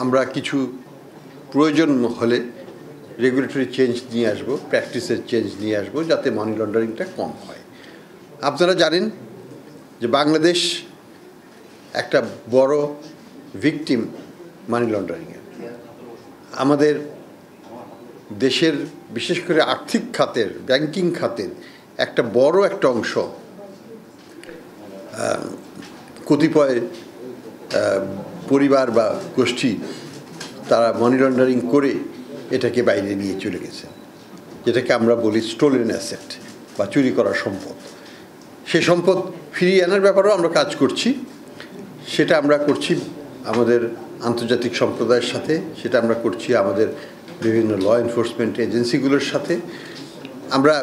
আমরা কিছু প্রয়োজন হলে রেগুলেটরি চেঞ্জ নিয়ে আসবো, প্র্যাকটিসের চেঞ্জ নিয়ে আসবো, যাতে মানি লন্ডারিংটা কম হয়। আপনারা জানেন যে বাংলাদেশ একটা বড় ভিকটিম মানি লন্ডারিংয়ের। আমাদের দেশের বিশেষ করে আর্থিক খাতের, ব্যাংকিং খাতের একটা বড় একটা অংশ কতিপয় পরিবার বা গোষ্ঠী তারা মানি লন্ডারিং করে এটাকে বাইরে নিয়ে চলে গেছে, যেটাকে আমরা বলি স্টোলেন অ্যাসেট বা চুরি করা সম্পদ। সেই সম্পদ ফিরিয়ে আনার ব্যাপারেও আমরা কাজ করছি। সেটা আমরা করছি আমাদের আন্তর্জাতিক সম্প্রদায়ের সাথে, সেটা আমরা করছি আমাদের বিভিন্ন ল এনফোর্সমেন্ট এজেন্সিগুলোর সাথে। আমরা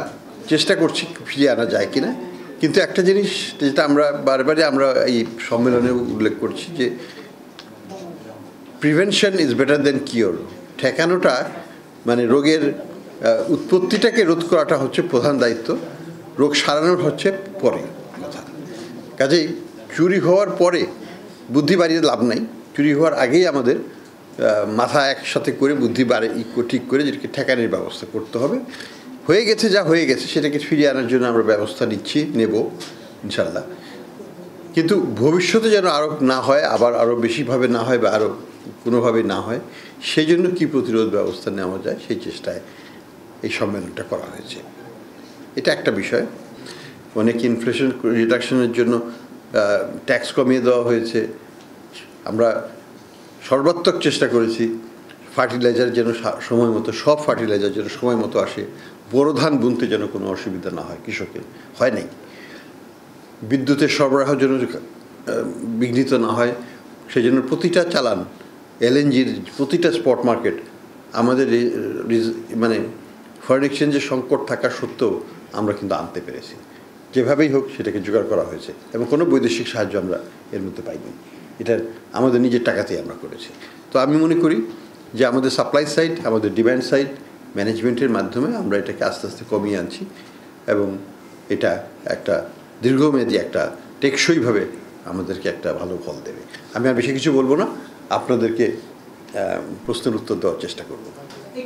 চেষ্টা করছি ফিরিয়ে আনা যায় কিনা। কিন্তু একটা জিনিস যেটা আমরা বারবারই আমরা এই সম্মেলনে উল্লেখ করছি যে prevention is better than cure. ঠেকানোটা মানে রোগের উৎপত্তিটাকে রোধ করাটা হচ্ছে প্রধান দায়িত্ব, রোগ সারানোর হচ্ছে পরে কথা। কাজেই চুরি হওয়ার পরে বুদ্ধি বাড়িয়ে লাভ নাই, চুরি হওয়ার আগেই আমাদের মাথা একসাথে করে বুদ্ধি ঠিক করে যেটাকে ঠেকানোর ব্যবস্থা করতে হবে। হয়ে গেছে যা হয়ে গেছে সেটাকে ফিরিয়ে আনার জন্য আমরা ব্যবস্থা নেব ইনশাল্লাহ। কিন্তু ভবিষ্যতে যেন আরও না হয়, আবার আরও বেশিভাবে না হয় বা আরও কোনোভাবে না হয়, সেই জন্য কী প্রতিরোধ ব্যবস্থা নেওয়া যায় সেই চেষ্টায় এই সম্মেলনটা করা হয়েছে। এটা একটা বিষয়। অনেক ইনফ্লেশন রিডাকশনের জন্য ট্যাক্স কমিয়ে দেওয়া হয়েছে। আমরা সর্বাত্মক চেষ্টা করেছি ফার্টিলাইজার যেন সময় মতো, সব ফার্টিলাইজার যেন সময় মতো আসে, বোরো ধান বুনতে যেন কোনো অসুবিধা না হয় কৃষকের, হয় নাই। বিদ্যুতের সরবরাহ যেন বিঘ্নিত না হয়, সেই জন্য প্রতিটা চালান এলএনজির প্রতিটা স্পট মার্কেট আমাদের মানে ফরেন এক্সচেঞ্জের সংকট থাকা সত্ত্বেও আমরা কিন্তু আনতে পেরেছি। যেভাবেই হোক সেটাকে জোগাড় করা হয়েছে এবং কোনো বৈদেশিক সাহায্য আমরা এর মধ্যে পাইনি। এটা আমাদের নিজের টাকাতেই আমরা করেছি। তো আমি মনে করি যে আমাদের সাপ্লাই সাইড, আমাদের ডিমান্ড সাইড ম্যানেজমেন্টের মাধ্যমে আমরা এটাকে আস্তে আস্তে কমিয়ে আনছি এবং এটা একটা দীর্ঘমেয়াদী একটা টেকসইভাবে আমাদেরকে একটা ভালো ফল দেবে। আমি আর বেশি কিছু বলবো না, আপনাদেরকে প্রশ্নের উত্তর দেওয়ার চেষ্টা করব।